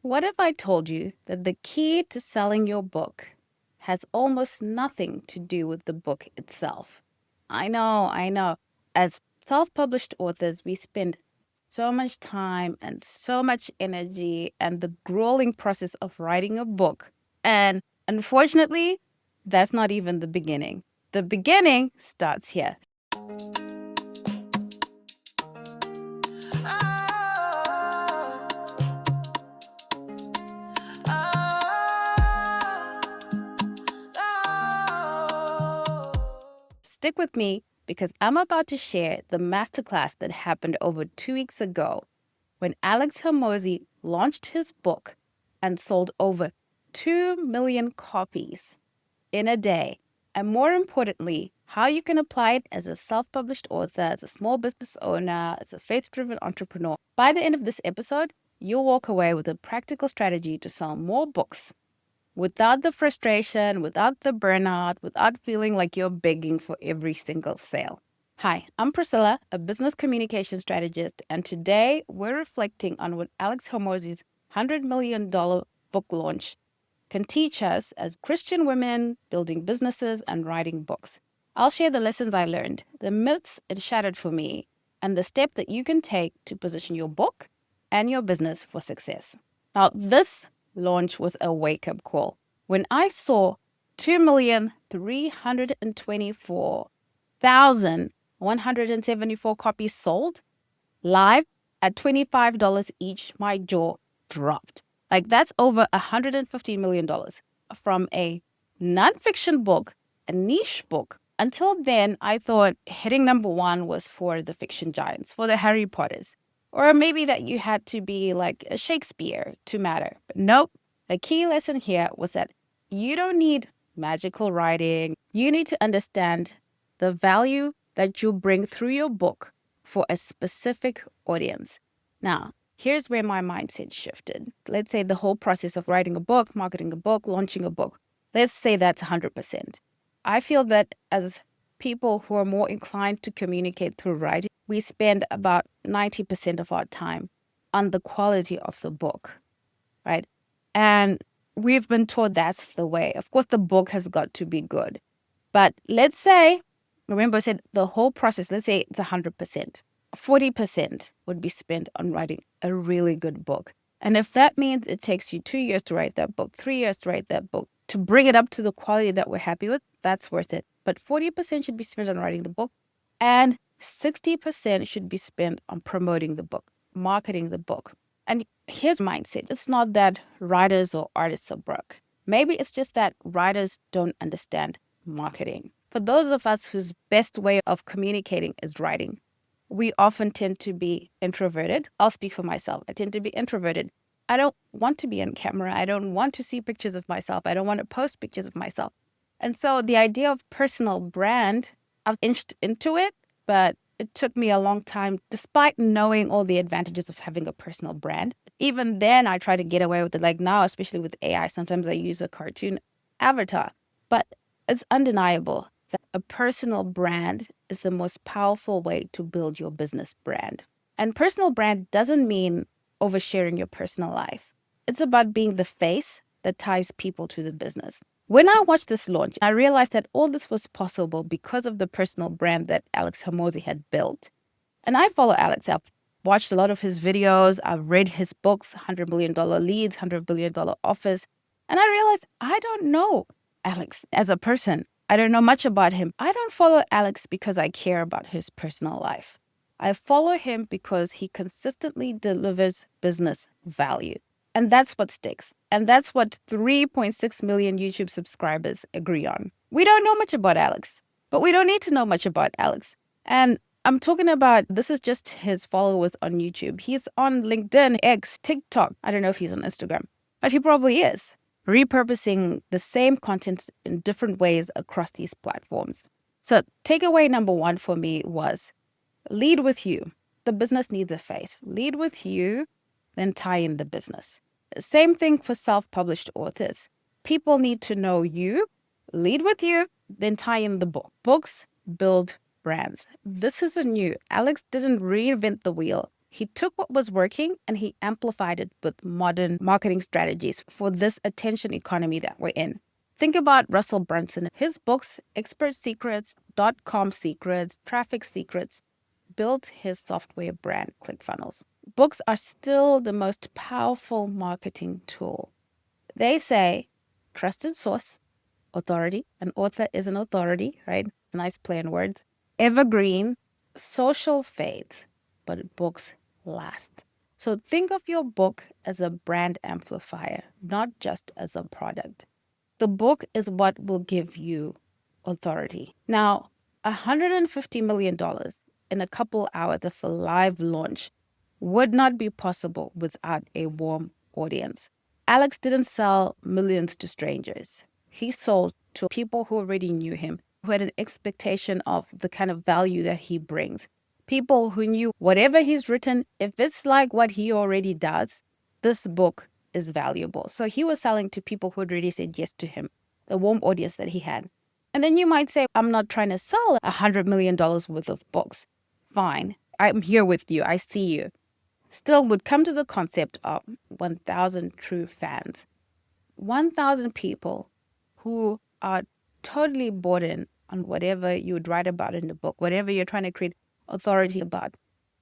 What if I told you that the key to selling your book has almost nothing to do with the book itself? I know. As self-published authors, we spend so much time and so much energy and the grueling process of writing a book. And unfortunately, that's not even the beginning. The beginning starts here. Stick with me because I'm about to share the masterclass that happened over 2 weeks ago when Alex Hormozi launched his book and sold over 2 million copies in a day. And more importantly, how you can apply it as a self-published author, as a small business owner, as a faith-driven entrepreneur. By the end of this episode, you'll walk away with a practical strategy to sell more books without the frustration, without the burnout, without feeling like you're begging for every single sale. Hi, I'm Priscilla, a business communication strategist, and today we're reflecting on what Alex Hormozi's $100 million book launch can teach us as Christian women building businesses and writing books. I'll share the lessons I learned, the myths it shattered for me, and the step that you can take to position your book and your business for success. Now, this launch was a wake-up call. When I saw 2,324,174 copies sold live at $25 each, my jaw dropped. Like, that's over $150 million from a nonfiction book, a niche book. Until then, I thought hitting number one was for the fiction giants, for the Harry Potters, or maybe that you had to be like a Shakespeare to matter. But nope. A key lesson here was that you don't need magical writing. You need to understand the value that you bring through your book for a specific audience. Now, here's where my mindset shifted. Let's say the whole process of writing a book, marketing a book, launching a book. Let's say that's 100%. I feel that as people who are more inclined to communicate through writing, we spend about 90% of our time on the quality of the book, right? And we've been told that's the way. Of course, the book has got to be good. But let's say, remember I said the whole process, let's say it's 100%. 40% would be spent on writing a really good book. And if that means it takes you 2 years to write that book, 3 years to write that book, to bring it up to the quality that we're happy with, that's worth it. But 40% should be spent on writing the book, and 60% should be spent on promoting the book, marketing the book. And here's mindset. It's not that writers or artists are broke. Maybe it's just that writers don't understand marketing. For those of us whose best way of communicating is writing, we often tend to be introverted. I'll speak for myself. I tend to be introverted. I don't want to be on camera. I don't want to see pictures of myself. I don't want to post pictures of myself. And so the idea of personal brand, I've inched into it, but it took me a long time, despite knowing all the advantages of having a personal brand. Even then, I try to get away with it. Like now, especially with AI, sometimes I use a cartoon avatar. But it's undeniable that a personal brand is the most powerful way to build your business brand. And personal brand doesn't mean oversharing your personal life. It's about being the face that ties people to the business. When I watched this launch, I realized that all this was possible because of the personal brand that Alex Hormozi had built. And I follow Alex. I've watched a lot of his videos. I've read his books, $100 million Leads, $100 billion Office. And I realized I don't know Alex as a person. I don't know much about him. I don't follow Alex because I care about his personal life. I follow him because he consistently delivers business value. And that's what sticks. And that's what 3.6 million YouTube subscribers agree on. We don't know much about Alex, but we don't need to know much about Alex. And I'm talking about, this is just his followers on YouTube. He's on LinkedIn, X, TikTok. I don't know if he's on Instagram, but he probably is. Repurposing the same content in different ways across these platforms. So takeaway number one for me was lead with you. The business needs a face. Lead with you, then tie in the business. Same thing for self-published authors. People need to know you, lead with you, then tie in the book. Books build brands. This isn't new. Alex didn't reinvent the wheel. He took what was working and he amplified it with modern marketing strategies for this attention economy that we're in. Think about Russell Brunson. His books, Expert Secrets, .com Secrets, Traffic Secrets, built his software brand, ClickFunnels. Books are still the most powerful marketing tool. They say trusted source, authority. An author is an authority, right? Nice play on words. Evergreen, social fades, but books last. So think of your book as a brand amplifier, not just as a product. The book is what will give you authority. Now, $150 million in a couple hours of a live launch would not be possible without a warm audience. Alex didn't sell millions to strangers. He sold to people who already knew him, who had an expectation of the kind of value that he brings. People who knew whatever he's written, if it's like what he already does, this book is valuable. So he was selling to people who had already said yes to him, the warm audience that he had. And then you might say, I'm not trying to sell $100 million worth of books. Fine. I'm here with you. I see you. Still would come to the concept of 1,000 true fans. 1,000 people who are totally bought in on whatever you would write about in the book, whatever you're trying to create authority about.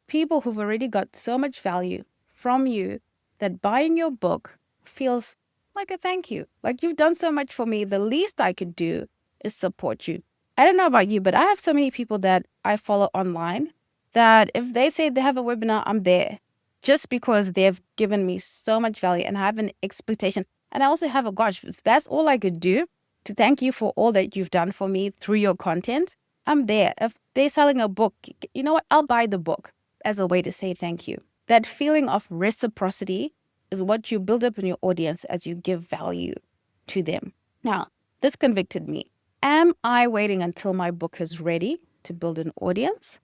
People who've already got so much value from you that buying your book feels like a thank you. Like, you've done so much for me. The least I could do is support you. I don't know about you, but I have so many people that I follow online that if they say they have a webinar, I'm there just because they've given me so much value and I have an expectation. And I also have a gosh, if that's all I could do to thank you for all that you've done for me through your content, I'm there. If they're selling a book, you know what? I'll buy the book as a way to say thank you. That feeling of reciprocity is what you build up in your audience as you give value to them. Now, this convicted me. Am I waiting until my book is ready to build an audience?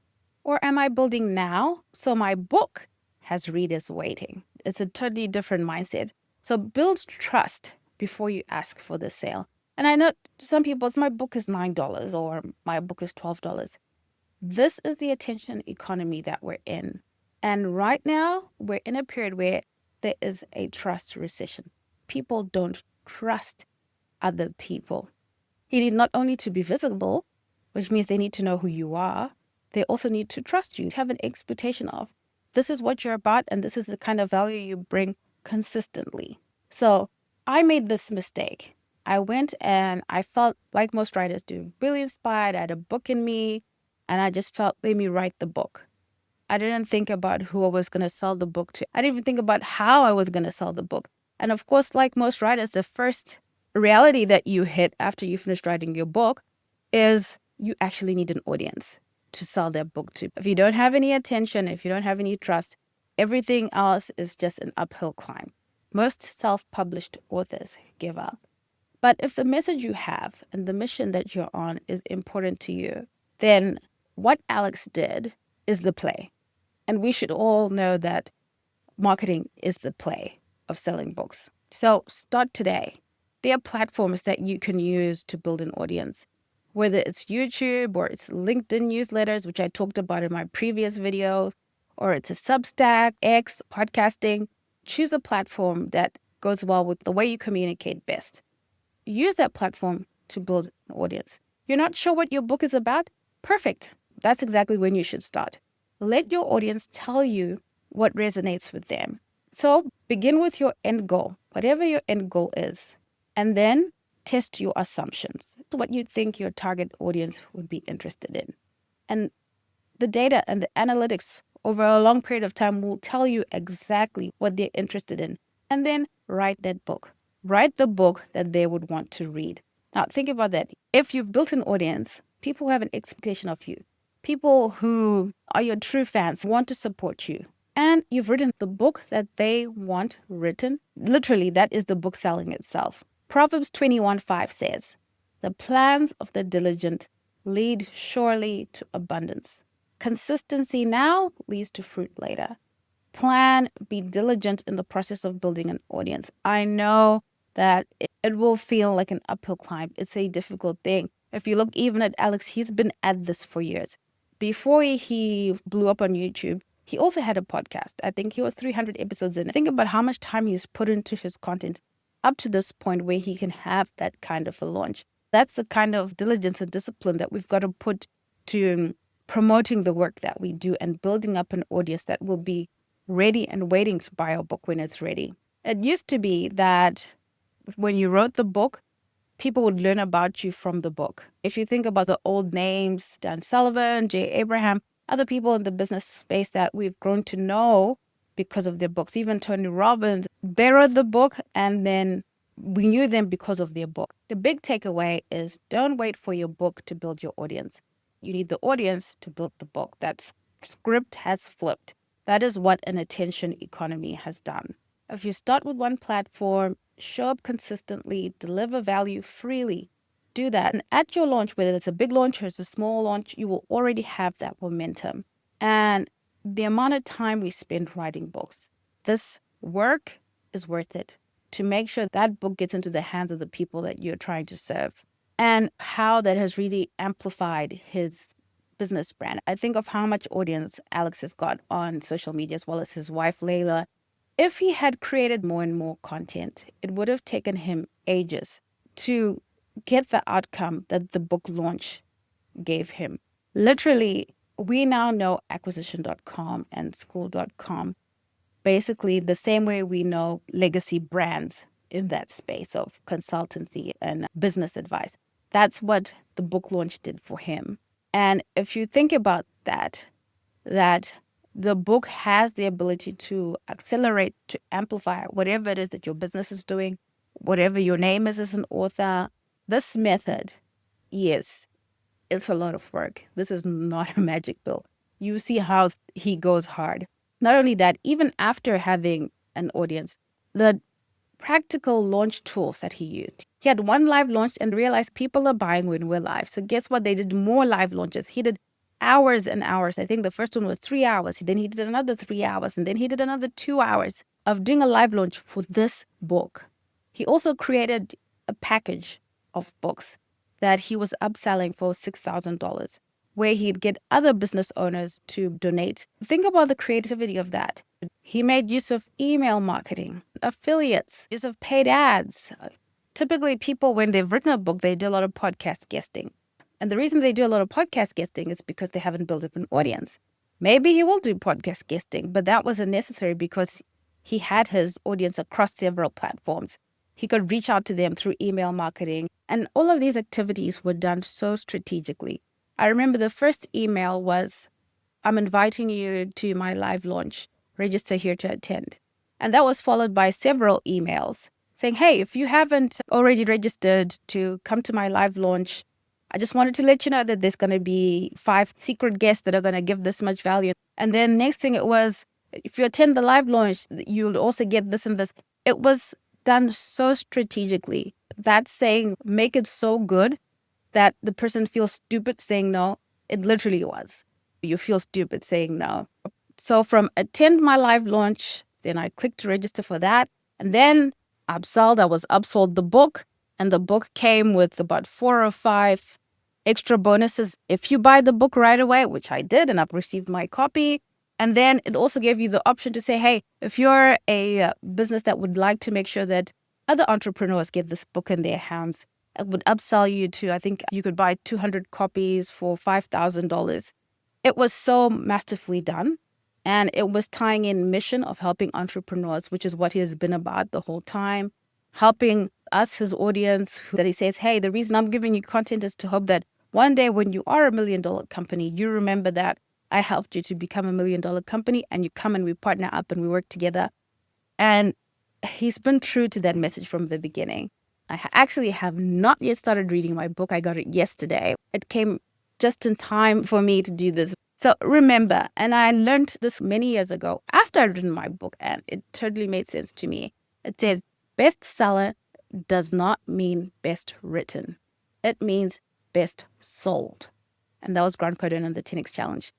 Or am I building now so my book has readers waiting? It's a totally different mindset. So build trust before you ask for the sale. And I know some people, my book is $9 or my book is $12. This is the attention economy that we're in. And right now, we're in a period where there is a trust recession. People don't trust other people. You need not only to be visible, which means they need to know who you are, they also need to trust you, to have an expectation of this is what you're about and this is the kind of value you bring consistently. So I made this mistake. I went and I felt like most writers do, really inspired. I had a book in me and I just felt, let me write the book. I didn't think about who I was going to sell the book to. I didn't even think about how I was going to sell the book. And of course, like most writers, the first reality that you hit after you finished writing your book is you actually need an audience to sell that book to. If you don't have any attention, if you don't have any trust, everything else is just an uphill climb. Most self-published authors give up. But if the message you have and the mission that you're on is important to you, then what Alex did is the play. And we should all know that marketing is the play of selling books. So start today. There are platforms that you can use to build an audience, whether it's YouTube or it's LinkedIn newsletters, which I talked about in my previous video, or it's a Substack, X, podcasting. Choose a platform that goes well with the way you communicate best. Use that platform to build an audience. You're not sure what your book is about? Perfect. That's exactly when you should start. Let your audience tell you what resonates with them. So begin with your end goal, whatever your end goal is, and then test your assumptions, what you think your target audience would be interested in. And the data and the analytics over a long period of time will tell you exactly what they're interested in. And then write that book. Write the book that they would want to read. Now, think about that. If you've built an audience, people who have an expectation of you, people who are your true fans, want to support you, and you've written the book that they want written, literally, that is the book selling itself. Proverbs 21:5 says, "The plans of the diligent lead surely to abundance. Consistency now leads to fruit later." Plan, be diligent in the process of building an audience. I know that it will feel like an uphill climb. It's a difficult thing. If you look even at Alex, he's been at this for years. Before he blew up on YouTube, He also had a podcast. I think he was 300 episodes in. Think about how much time he's put into his content up to this point where he can have that kind of a launch. That's the kind of diligence and discipline that we've got to put to promoting the work that we do and building up an audience that will be ready and waiting to buy our book when it's ready. It used to be that when you wrote the book, people would learn about you from the book. If you think about the old names, Dan Sullivan, Jay Abraham, other people in the business space that we've grown to know because of their books, even Tony Robbins, they wrote the book and then we knew them because of their book. The big takeaway is don't wait for your book to build your audience. You need the audience to build the book. That script has flipped. That is what an attention economy has done. If you start with one platform, show up consistently, deliver value freely, do that. And at your launch, whether it's a big launch or it's a small launch, you will already have that momentum. And the amount of time we spend writing books, this work is worth it to make sure that book gets into the hands of the people that you're trying to serve. And how that has really amplified his business brand. I think of how much audience Alex has got on social media, as well as his wife, Layla. If he had created more and more content, it would have taken him ages to get the outcome that the book launch gave him. Literally, we now know acquisition.com and school.com, basically the same way we know legacy brands in that space of consultancy and business advice. That's what the book launch did for him. And if you think about that the book has the ability to accelerate, to amplify whatever it is that your business is doing, whatever your name is as an author. This method, yes, it's a lot of work. This is not a magic pill. You see how he goes hard. Not only that, even after having an audience, the practical launch tools that he used. He had one live launch and realized people are buying when we're live. So guess what? They did more live launches. He did hours and hours. I think the first one was 3 hours. Then he did another 3 hours. And then he did another 2 hours of doing a live launch for this book. He also created a package of books that he was upselling for $6,000, where he'd get other business owners to donate. Think about the creativity of that. He made use of email marketing, affiliates, use of paid ads. Typically, people, when they've written a book, they do a lot of podcast guesting. And the reason they do a lot of podcast guesting is because they haven't built up an audience. Maybe he will do podcast guesting, but that wasn't necessary because he had his audience across several platforms. He could reach out to them through email marketing. And all of these activities were done so strategically. I remember the first email was, I'm inviting you to my live launch. Register here to attend. And that was followed by several emails saying, hey, if you haven't already registered to come to my live launch, I just wanted to let you know that there's going to be 5 secret guests that are going to give this much value. And then next thing it was, if you attend the live launch, you'll also get this and this. It was done so strategically. That saying, make it so good that the person feels stupid saying no, it literally was. You feel stupid saying no. So from attend my live launch, then I clicked to register for that. And then I was upsold the book. And the book came with about 4 or 5 extra bonuses if you buy the book right away, which I did, and I've received my copy. And then it also gave you the option to say, hey, if you're a business that would like to make sure that other entrepreneurs get this book in their hands, it would upsell you to, I think you could buy 200 copies for $5,000. It was so masterfully done. And it was tying in mission of helping entrepreneurs, which is what he has been about the whole time, helping us, his audience, that he says, hey, the reason I'm giving you content is to hope that one day when you are $1 million company, you remember that I helped you to become $1 million company, and you come and we partner up and we work together. And he's been true to that message from the beginning. I actually have not yet started reading my book. I got it yesterday. It came just in time for me to do this. So remember, and I learned this many years ago after I'd written my book, and it totally made sense to me. It said, bestseller does not mean best written. It means best sold. And that was Grant Cardone in the 10X Challenge.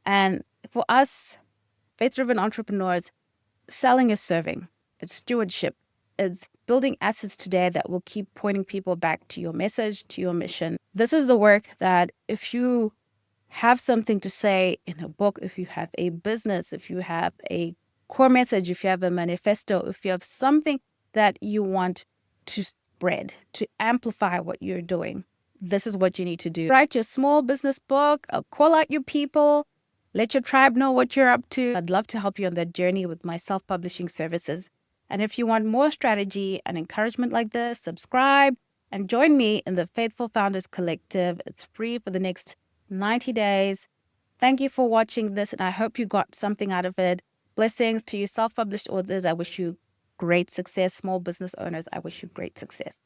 And for us, faith-driven entrepreneurs, selling is serving. It's stewardship. It's building assets today that will keep pointing people back to your message, to your mission. This is the work that if you have something to say in a book, if you have a business, if you have a core message, if you have a manifesto, if you have something that you want to spread, to amplify what you're doing, this is what you need to do. Write your small business book, call out your people, let your tribe know what you're up to. I'd love to help you on that journey with my self-publishing services. And if you want more strategy and encouragement like this, subscribe and join me in the Faithful Founders Collective. It's free for the next 90 days. Thank you for watching this, and I hope you got something out of it. Blessings to you, self-published authors. I wish you great success. Small business owners, I wish you great success.